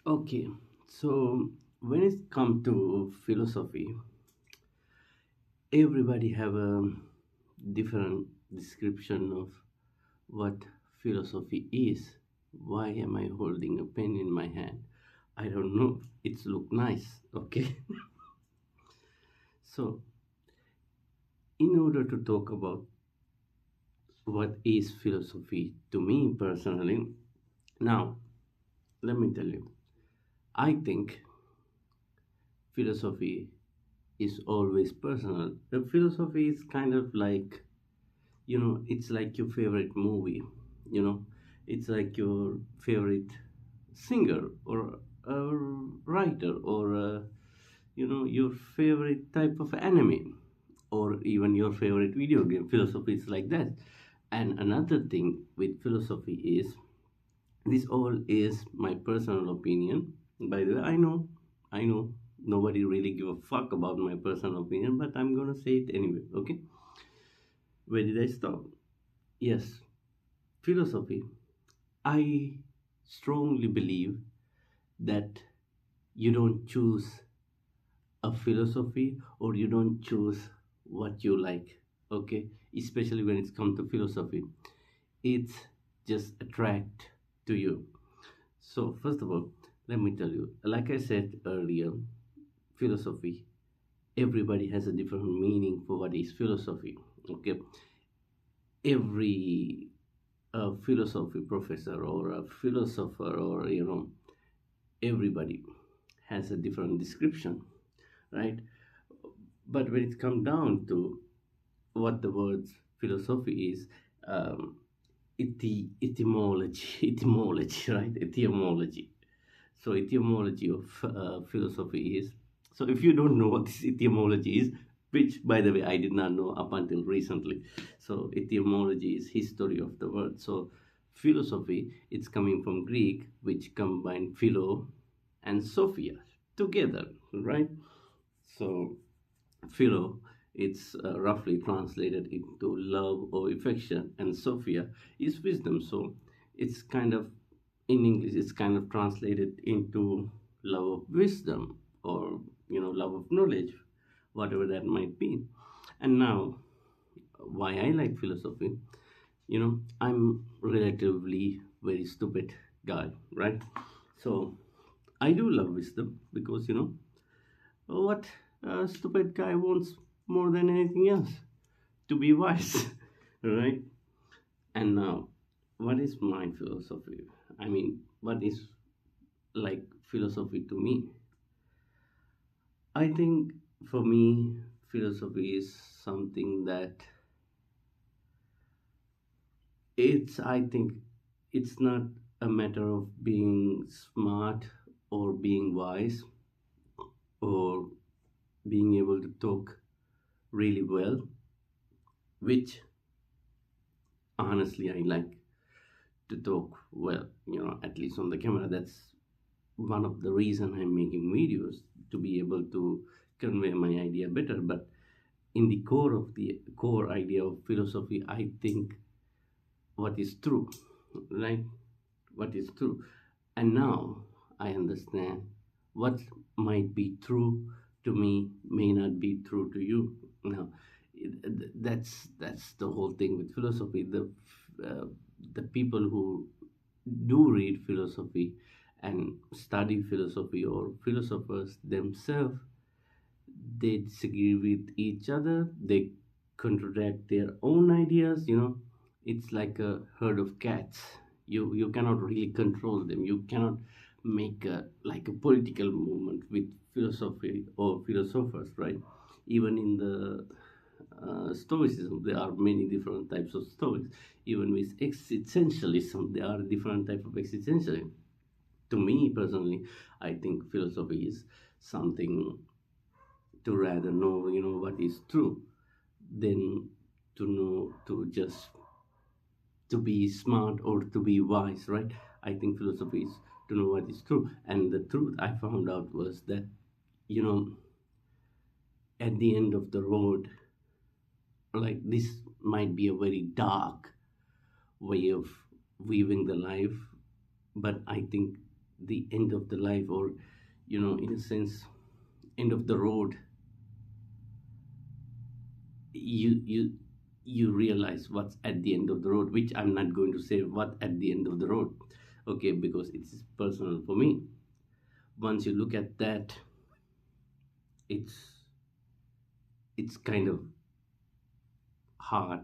Okay, so when it comes to philosophy, everybody have a different description of what philosophy is. Why am I holding a pen in my hand? I don't know. It's look nice. Okay. So, in order to talk about what is philosophy to me personally, now let me tell you. I think philosophy is always personal. The philosophy is kind of like, it's like your favorite movie, you know, it's like your favorite singer or a writer or, your favorite type of anime or even your favorite video game. Philosophy is like that. And another thing with philosophy is this all is my personal opinion. By the way, I know nobody really give a fuck about my personal opinion, but I'm gonna say it anyway. Okay, where did I stop? Yes, philosophy. I strongly believe that you don't choose a philosophy or you don't choose what you like. Okay, especially when it's come to philosophy, it's just attract to you. So first of all, let me tell you, like I said earlier, philosophy. Everybody has a different meaning for what is philosophy. Okay, every philosophy professor or a philosopher or everybody has a different description, right? But when it comes down to what the words philosophy is, um, etymology, etymology, right? Etymology. So etymology of philosophy is. So if you don't know what this etymology is, which by the way I did not know up until recently. So etymology is history of the word. So philosophy, it's coming from Greek, which combine philo and sophia together, right? So philo, it's roughly translated into love or affection, and sophia is wisdom. So it's kind of, in English, it's kind of translated into love of wisdom or love of knowledge, whatever that might be. And now, why I like philosophy? I'm relatively very stupid guy, right? So I do love wisdom because what a stupid guy wants more than anything else? To be wise, right? And now, what is my philosophy? I mean, what is like philosophy to me? I think for me, philosophy is something that I think it's not a matter of being smart or being wise or being able to talk really well, which honestly I like to talk well, at least on the camera. That's one of the reason I'm making videos, to be able to convey my idea better. But in the core of the core idea of philosophy, I think what is true, right? What is true. And now I understand what might be true to me may not be true to you. Now, that's the whole thing with philosophy. Uh, the people who do read philosophy and study philosophy, or philosophers themselves, they disagree with each other, they contradict their own ideas. It's like a herd of cats. You cannot really control them. You cannot make like a political movement with philosophy or philosophers, right? Even in the stoicism, there are many different types of stoics. Even with existentialism, there are different type of existentialism. To me personally, I think philosophy is something to rather know, what is true, than to know, to just to be smart or to be wise, right? I think philosophy is to know what is true. And the truth I found out was that, you know at the end of the road, like, this might be a very dark way of viewing the life, but I think the end of the life, or in a sense, end of the road, you realize what's at the end of the road, which I'm not going to say what at the end of the road, okay, because it's personal for me. Once you look at that, it's it's kind of hard,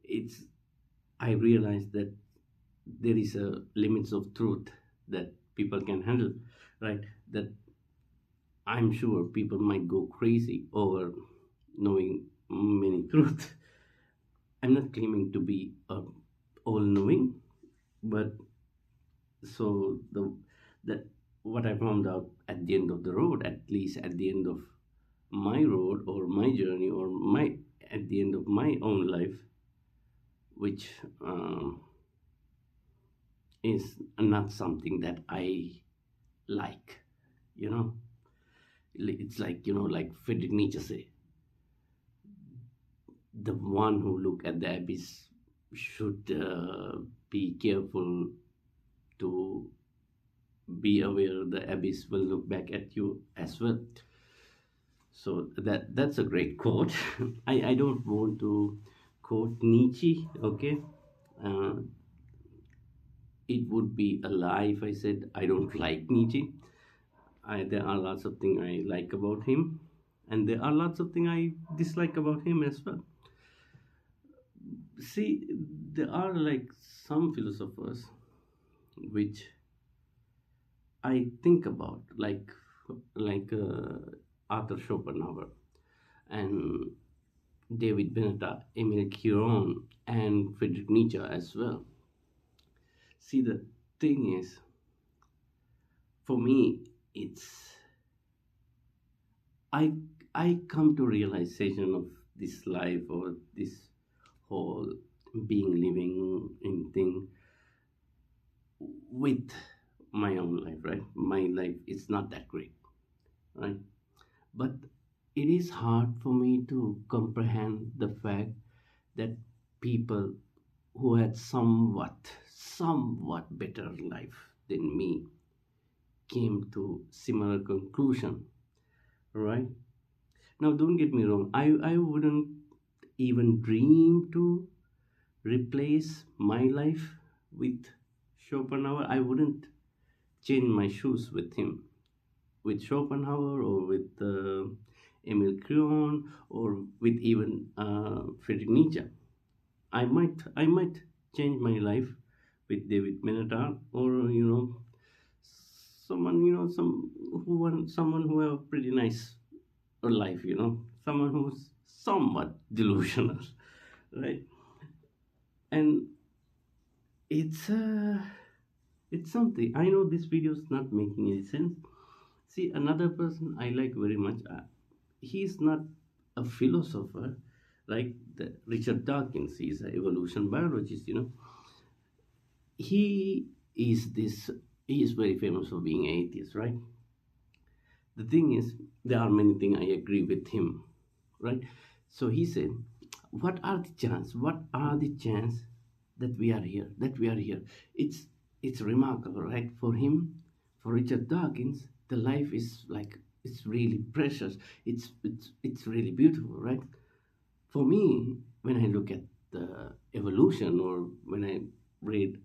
it's I realize that there is a limits of truth that people can handle, right? That I'm sure people might go crazy over knowing many truths. I'm not claiming to be all knowing, but so that what I found out at the end of the road, at least at the end of my road or my journey or my at the end of my own life, which is not something that I like, you know. It's like, like Friedrich Nietzsche say, the one who look at the abyss should be careful to be aware the abyss will look back at you as well. So that's a great quote. I don't want to quote Nietzsche, okay? uh, it would be a lie if I said I don't like Nietzsche. There are lots of things I like about him, and there are lots of things I dislike about him as well. See, there are like some philosophers which I think about, like Arthur Schopenhauer and David Benetta, Emil Cioran, and Friedrich Nietzsche as well. See, the thing is, for me, it's I I come to realization of this life or this whole being living in thing with my own life, right? My life is not that great, right? But it is hard for me to comprehend the fact that people who had somewhat better life than me came to similar conclusion, right? Now, don't get me wrong. I wouldn't even dream to replace my life with Schopenhauer. I wouldn't change my shoes with him, with Schopenhauer, or with Emil Cioran, or with even Friedrich Nietzsche. I might change my life with David Benatar, or someone, someone who have a pretty nice life, someone who's somewhat delusional, right? And it's it's something. I know this video is not making any sense. See, another person I like very much. He's not a philosopher like the Richard Dawkins. He's an evolution biologist. He is this. He is very famous for being atheist, right? The thing is, there are many things I agree with him, right? So he said, "What are the chance? What are the chance that we are here? That we are here? It's remarkable, right? For him, for Richard Dawkins, the life is like it's really precious. It's really beautiful, right? For me, when I look at the evolution, or when I read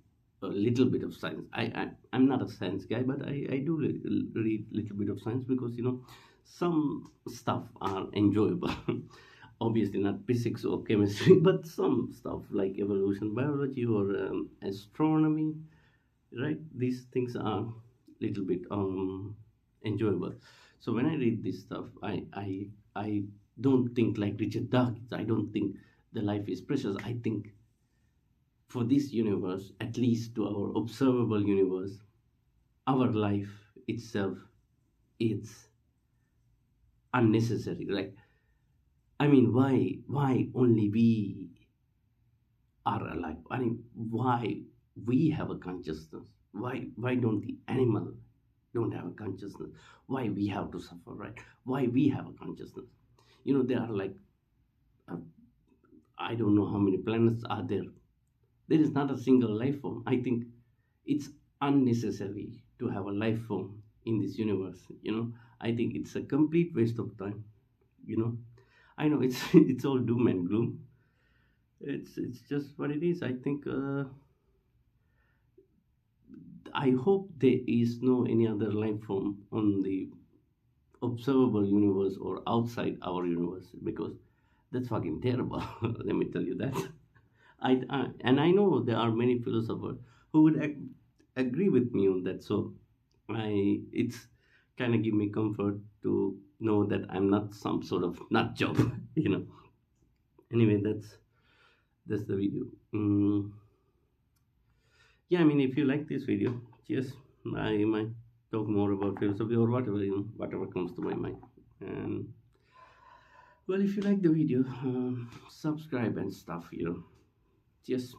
a little bit of science, I'm not a science guy, but I do read little bit of science, because some stuff are enjoyable. Obviously not physics or chemistry, but some stuff like evolution biology or astronomy, right? These things are little bit enjoyable. So when I read this stuff, I don't think like Richard Dawkins. I don't think the life is precious. I think for this universe, at least to our observable universe, our life itself is unnecessary. Like, I mean, why only we are alive? I mean, why we have a consciousness? Why don't the animal don't have a consciousness? Why we have to suffer, right? Why we have a consciousness? There are like uh, I don't know how many planets are there. There is not a single life form. I think it's unnecessary to have a life form in this universe. I think it's a complete waste of time. you know I know it's it's all doom and gloom. It's just what it is. I think I hope there is no any other life form on the observable universe or outside our universe, because that's fucking terrible. Let me tell you that. And I know there are many philosophers who would agree with me on that. So it's kind of give me comfort to know that I'm not some sort of nut job. you know. Anyway, that's the video. Yeah, I mean, if you like this video, yes, I might talk more about philosophy or whatever, whatever comes to my mind. And well, if you like the video, subscribe and stuff. Just